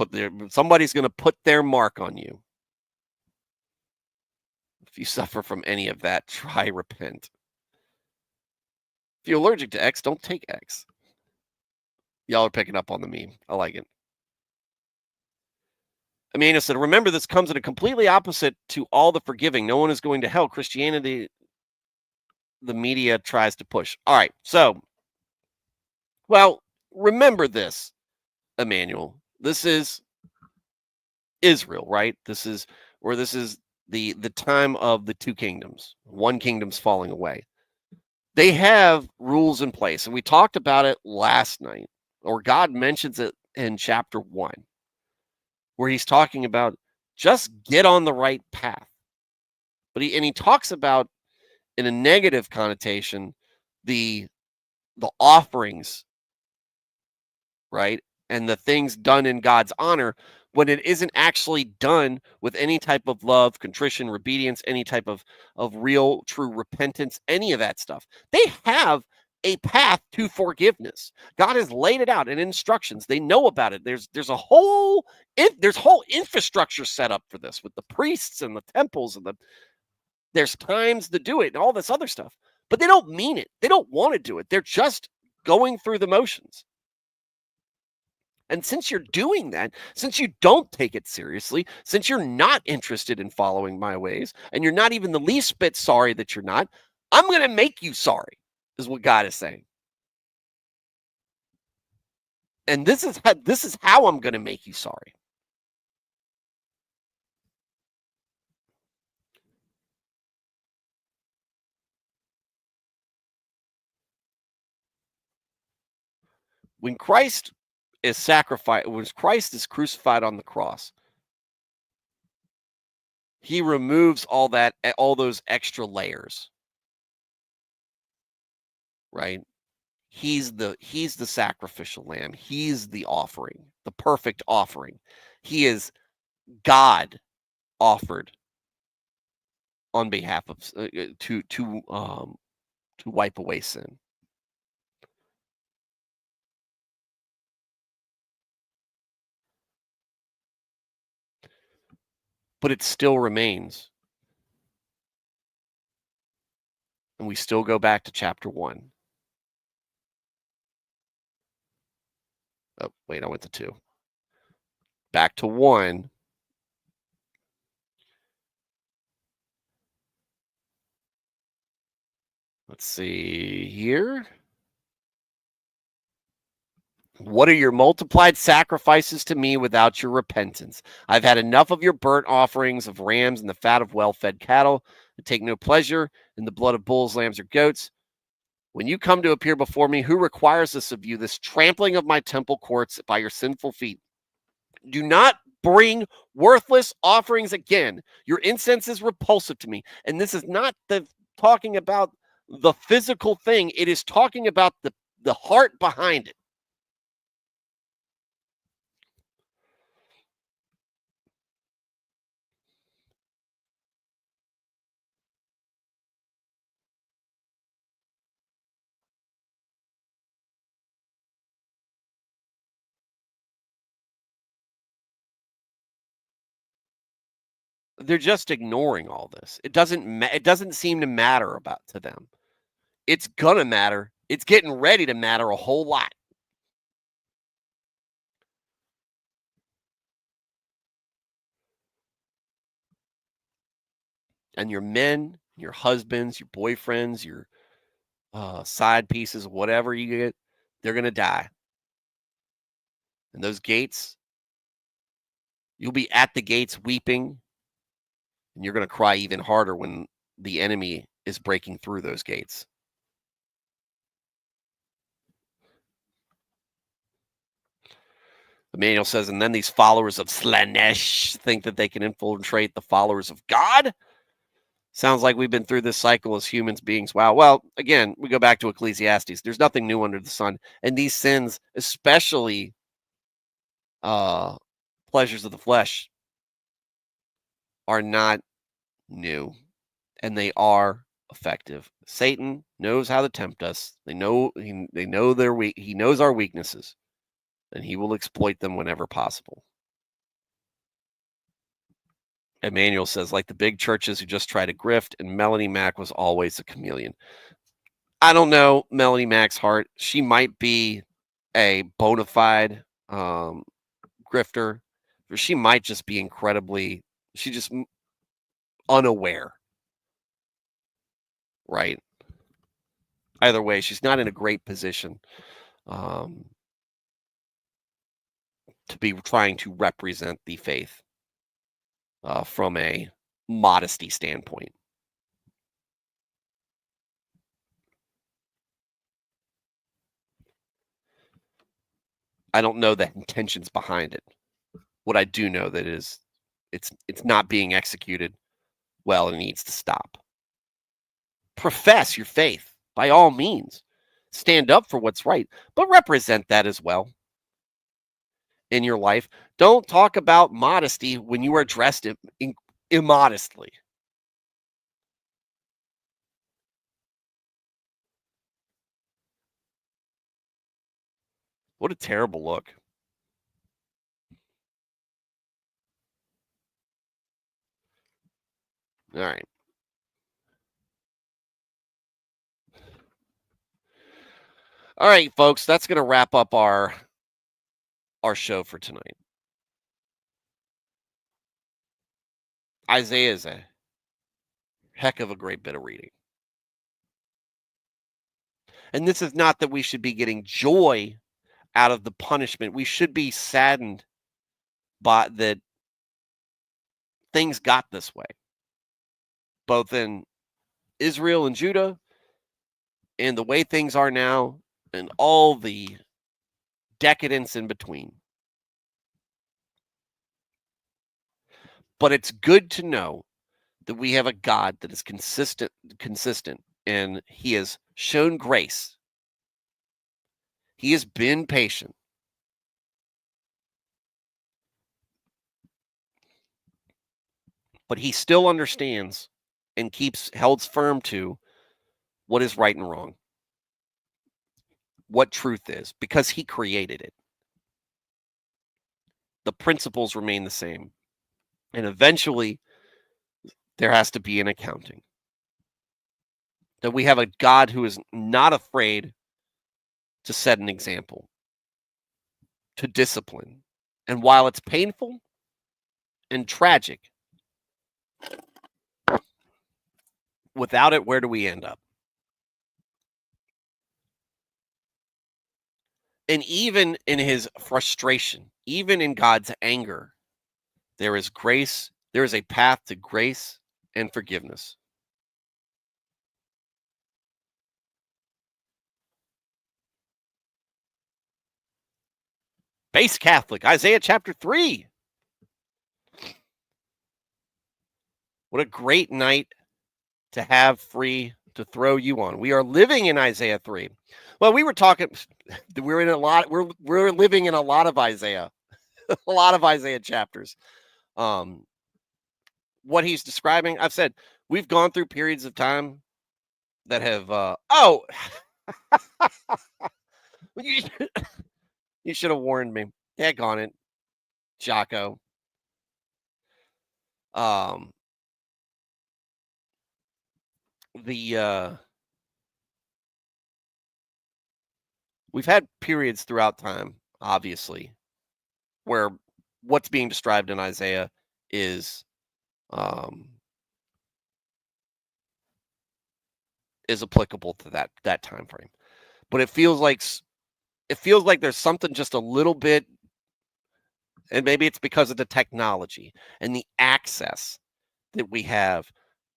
somebody's going to put their mark on you. If you suffer from any of that, try repent. If you're allergic to X, don't take X. Y'all are picking up on the meme. I like it. Amanda said, remember, this comes at a completely opposite to all the forgiving. No one is going to hell. Christianity, the media tries to push. All right. So, well, remember this, Emmanuel. This is Israel, right? This is the time of the two kingdoms. One kingdom's falling away. They have rules in place, and we talked about it last night, or God mentions it in chapter 1, where he's talking about just get on the right path. But he talks about, in a negative connotation, the offerings, right? And the things done in God's honor, when it isn't actually done with any type of love, contrition, obedience, any type of real, true repentance, any of that stuff. They have a path to forgiveness. God has laid it out in instructions. They know about it. There's whole infrastructure set up for this with the priests and the temples and there's times to do it and all this other stuff. But they don't mean it. They don't want to do it. They're just going through the motions. And since you're doing that, since you don't take it seriously, since you're not interested in following my ways, and you're not even the least bit sorry that you're not, I'm going to make you sorry, is what God is saying. And this is how I'm going to make you sorry. When Christ is sacrificed, when Christ is crucified on the cross, he removes all those extra layers, right? He's the sacrificial lamb. He's the offering, the perfect offering. He is God offered on behalf of to wipe away sin. But it still remains. And we still go back to chapter 1. Oh, wait, I went to 2. Back to 1. Let's see here. What are your multiplied sacrifices to me without your repentance? I've had enough of your burnt offerings of rams and the fat of well-fed cattle. I take no pleasure in the blood of bulls, lambs, or goats. When you come to appear before me, who requires this of you, this trampling of my temple courts by your sinful feet? Do not bring worthless offerings again. Your incense is repulsive to me. And this is not talking about the physical thing. It is talking about the heart behind it. They're just ignoring all this. It doesn't seem to matter about to them. It's gonna matter. It's getting ready to matter a whole lot. And your men, your husbands, your boyfriends, your side pieces, whatever you get, they're gonna die. And those gates, you'll be at the gates weeping, and you're gonna cry even harder when the enemy is breaking through those gates. Emmanuel says, and then these followers of Slanesh think that they can infiltrate the followers of God. Sounds like we've been through this cycle as humans beings. Wow. Well, again, we go back to Ecclesiastes. There's nothing new under the sun. And these sins, especially uh, pleasures of the flesh, are not new, and they are effective. Satan knows how to tempt us. They know their he knows our weaknesses, and he will exploit them whenever possible. Emmanuel says, like the big churches who just try to grift, and Melanie Mack was always a chameleon. I don't know Melanie Mack's heart. She might be a bona fide grifter, or she might just be she just unaware, right? Either way, she's not in a great position um, to be trying to represent the faith from a modesty standpoint. I don't know the intentions behind it. What I do know that is it's not being executed well and needs to stop. Profess your faith by all means. Stand up for what's right, but represent that as well in your life. Don't talk about modesty when you are dressed immodestly. What a terrible look. All right. All right, folks, that's going to wrap up our show for tonight. Isaiah is a heck of a great bit of reading. And this is not that we should be getting joy out of the punishment. We should be saddened by that things got this way, both in Israel and Judah, and the way things are now, and all the decadence in between. But it's good to know that we have a God that is consistent, and he has shown grace. He has been patient. But he still understands and holds firm to what is right and wrong, what truth is, because he created it. The principles remain the same. And eventually, there has to be an accounting. That we have a God who is not afraid to set an example, to discipline. And while it's painful and tragic, without it, where do we end up? And even in his frustration, even in God's anger, there is grace. There is a path to grace and forgiveness. Base Catholic, Isaiah chapter 3. What a great night to have free to throw you on. We are living in Isaiah 3. Well, we were talking, we're living in a lot of Isaiah, a lot of Isaiah chapters. What he's describing, I've said, we've gone through periods of time that have, you should have warned me. Heck on it, Jocko. Um, the we've had periods throughout time, obviously, where what's being described in Isaiah is um is applicable to that time frame. But it feels like there's something just a little bit, and maybe it's because of the technology and the access that we have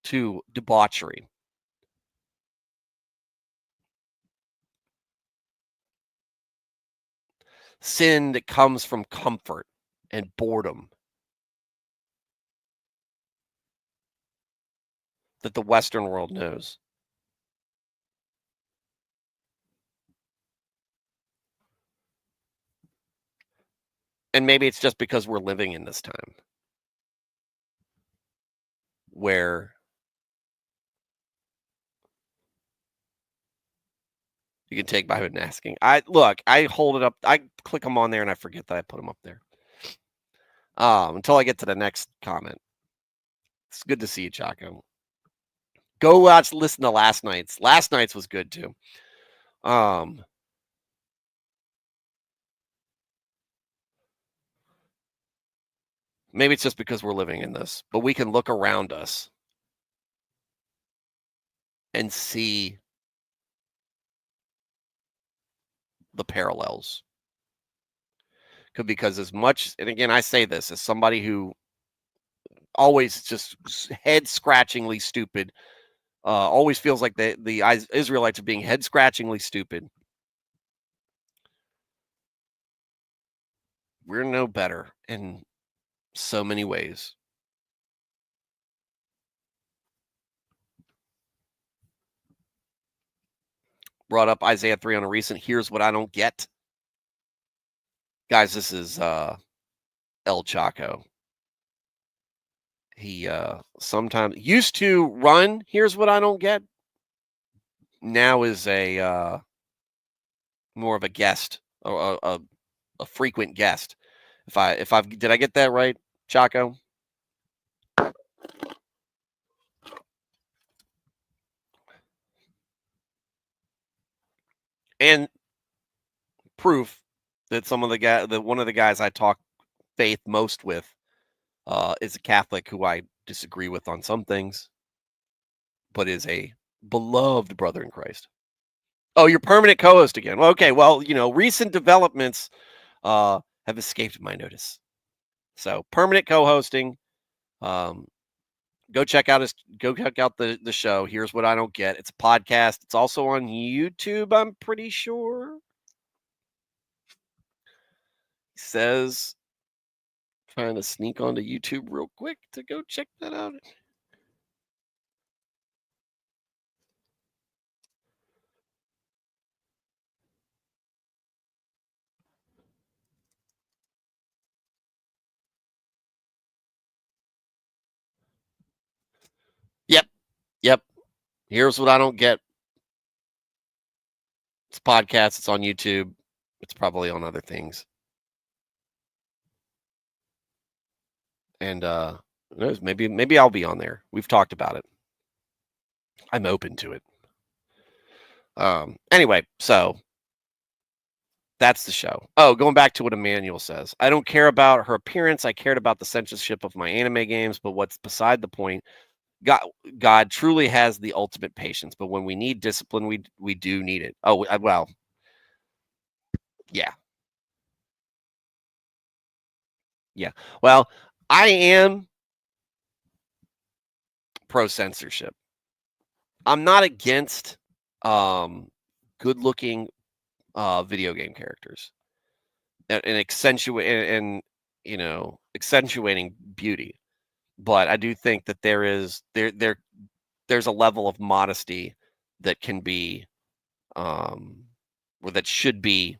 to debauchery. Sin that comes from comfort and boredom that the Western world knows. And maybe it's just because we're living in this time where you can take by asking. I hold it up. I click them on there and I forget that I put them up there. Until I get to the next comment. It's good to see you, Chaco. Go listen to last night's. Last night's was good too. Um, Maybe it's just because we're living in this, but we can look around us and see the parallels. Because as much, and again, I say this as somebody who always just head scratchingly stupid, always feels like the Israelites are being head scratchingly stupid. We're no better in so many ways. Brought up Isaiah 3 on a recent Here's What I Don't Get. Guys, this is El Chaco. He sometimes used to run Here's What I Don't Get. Now is a more of a guest, a frequent guest. If I did I get that right, Chaco? And proof that one of the guys I talk faith most with is a Catholic who I disagree with on some things, but is a beloved brother in Christ. Oh, you're permanent co-host again. Well, okay, well, recent developments have escaped my notice. So permanent co-hosting. Um, go check out the show. Here's What I Don't Get. It's a podcast. It's also on YouTube, I'm pretty sure. He says, trying to sneak onto YouTube real quick to go check that out. Yep. Yep. Here's What I Don't Get. It's a podcast. It's on YouTube. It's probably on other things. And who knows, maybe I'll be on there. We've talked about it. I'm open to it. Anyway, so that's the show. Oh, going back to what Emmanuel says. I don't care about her appearance. I cared about the censorship of my anime games, but what's beside the point, God truly has the ultimate patience, but when we need discipline, we do need it. Oh, well, yeah. Yeah. Well, I am pro censorship. I'm not against good looking video game characters and accentuating beauty. But I do think that there's a level of modesty that can be or that should be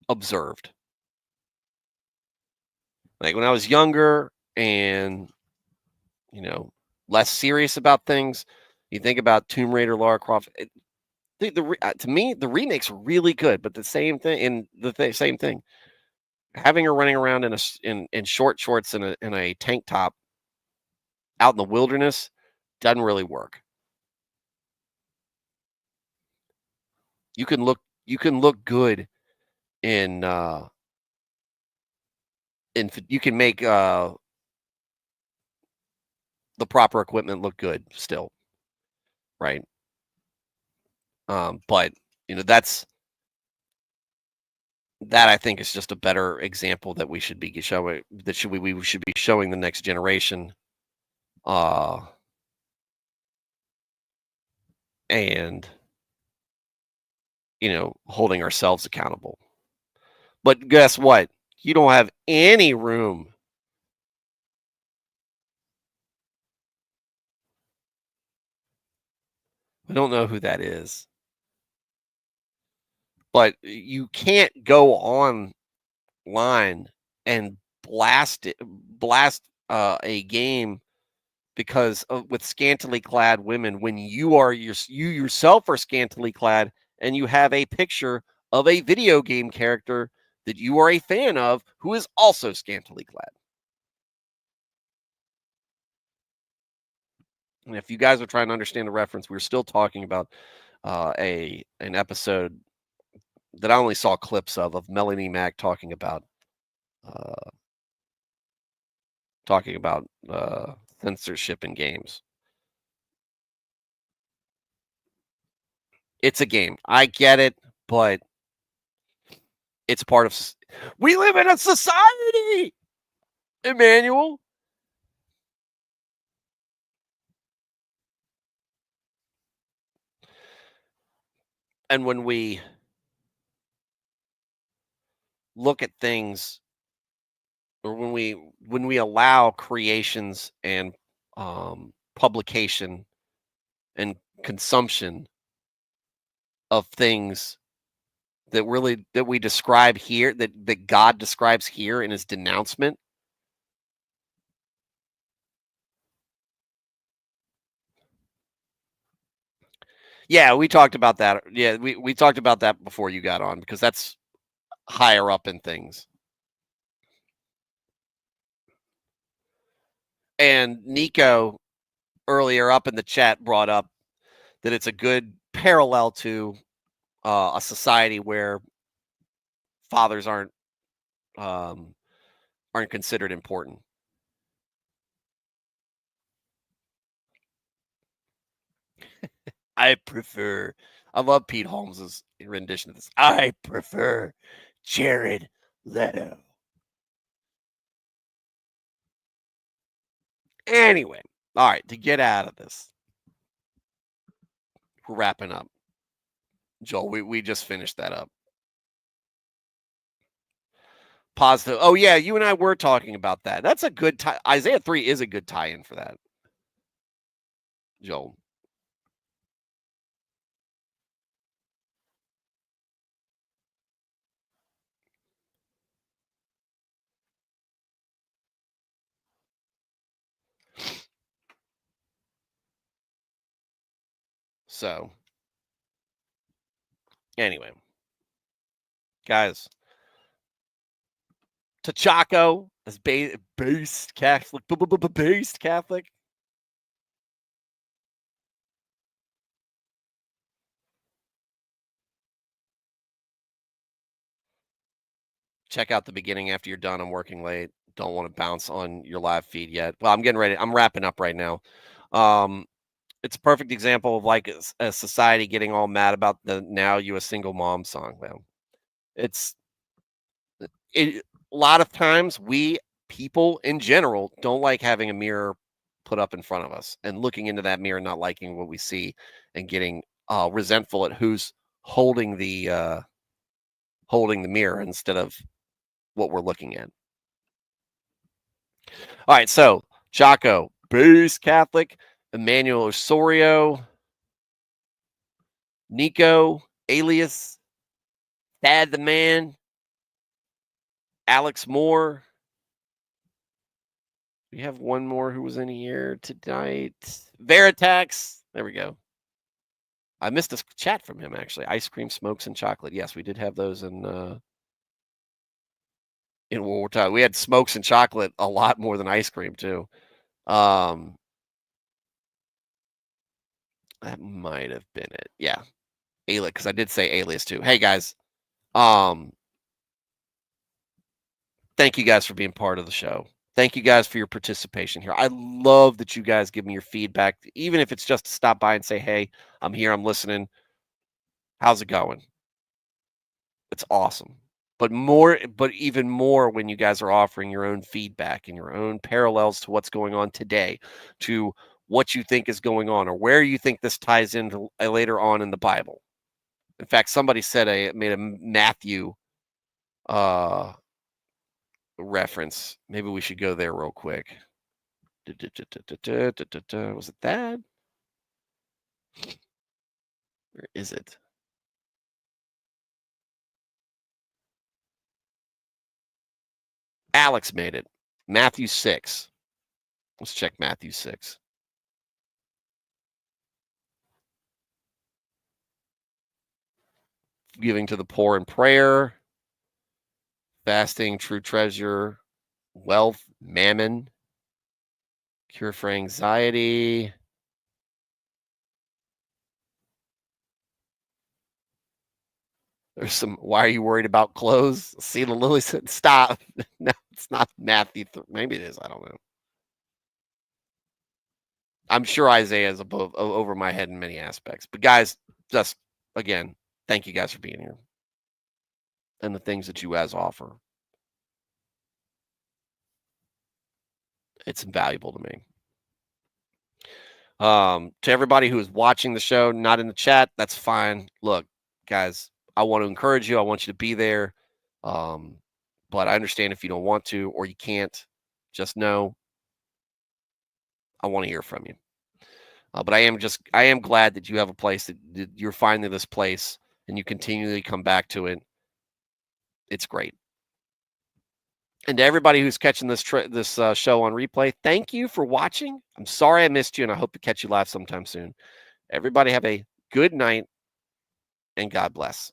observed. Like when I was younger and less serious about things, you think about Tomb Raider, Lara Croft. To me, the remakes were really good, but the same thing. Having her running around in short shorts and a tank top out in the wilderness doesn't really work. You can look good in you can make the proper equipment look good still, right? But that's that I think is just a better example that we should be showing that should we should be showing the next generation, uh, and holding ourselves accountable. But guess what? You don't have any room. I don't know who that is, but you can't go online and blast a game because with scantily clad women when you yourself are scantily clad and you have a picture of a video game character that you are a fan of who is also scantily clad. And if you guys are trying to understand the reference, we're still talking about a an episode that I only saw clips of Melanie Mack uh, talking about censorship in games. It's a game. I get it, but it's part of. We live in a society, Emmanuel. And when we look at things, or when we allow creations and publication and consumption of things that we describe here, that God describes here in His denouncement. Yeah, we talked about that. Yeah, we talked about that before you got on because that's higher up in things. And Nico earlier up in the chat brought up that it's a good parallel to a society where fathers um, aren't considered important. I prefer. I love Pete Holmes's rendition of this. I prefer Jared Leto. Anyway, all right. To get out of this, we're wrapping up. Joel, we just finished that up. Positive. Oh yeah, you and I were talking about that. That's a good tie. Isaiah 3 is a good tie-in for that, Joel. So anyway, guys, Tachaco is based Catholic, based Catholic. Check out the beginning after you're done. I'm working late. Don't want to bounce on your live feed yet. Well, I'm getting ready. I'm wrapping up right now. Um, it's a perfect example of like a society getting all mad about the "Now You a Single Mom" song. Man, it's it. A lot of times we people in general don't like having a mirror put up in front of us and looking into that mirror, not liking what we see, and getting resentful at who's holding the mirror instead of what we're looking at. All right, so Chaco, base Catholic, Emmanuel Osorio, Nico, Alias, Thad the Man, Alex Moore. We have one more who was in here tonight. Veritax. There we go. I missed a chat from him actually. Ice cream, smokes, and chocolate. Yes, we did have those in in World War II. We had smokes and chocolate a lot more than ice cream too. Um, that might have been it. Yeah, Alias, because I did say Alias too. Hey guys, um, thank you guys for being part of the show. Thank you guys for your participation here. I love that you guys give me your feedback, even if it's just to stop by and say, "Hey, I'm here. I'm listening. How's it going?" It's awesome. But even more when you guys are offering your own feedback and your own parallels to what's going on today, to what you think is going on, or where you think this ties into later on in the Bible. In fact, somebody said made a Matthew uh, reference. Maybe we should go there real quick. Was it that? Where is it? Alex made it. Matthew 6. Let's check Matthew 6. Giving to the poor in prayer, fasting, true treasure, wealth, mammon, cure for anxiety. There's some, why are you worried about clothes? See the lily said, stop. No, it's not Matthew. Maybe it is. I don't know. I'm sure Isaiah is above over my head in many aspects. But guys, just again, thank you guys for being here and the things that you guys offer. It's invaluable to me. To everybody who is watching the show, not in the chat, that's fine. Look, guys, I want to encourage you. I want you to be there. Um, but I understand if you don't want to or you can't. Just know I want to hear from you. But I am glad that you have a place that you're finding this place and you continually come back to it. It's great. And to everybody who's catching this show on replay, thank you for watching. I'm sorry I missed you, and I hope to catch you live sometime soon. Everybody have a good night, and God bless.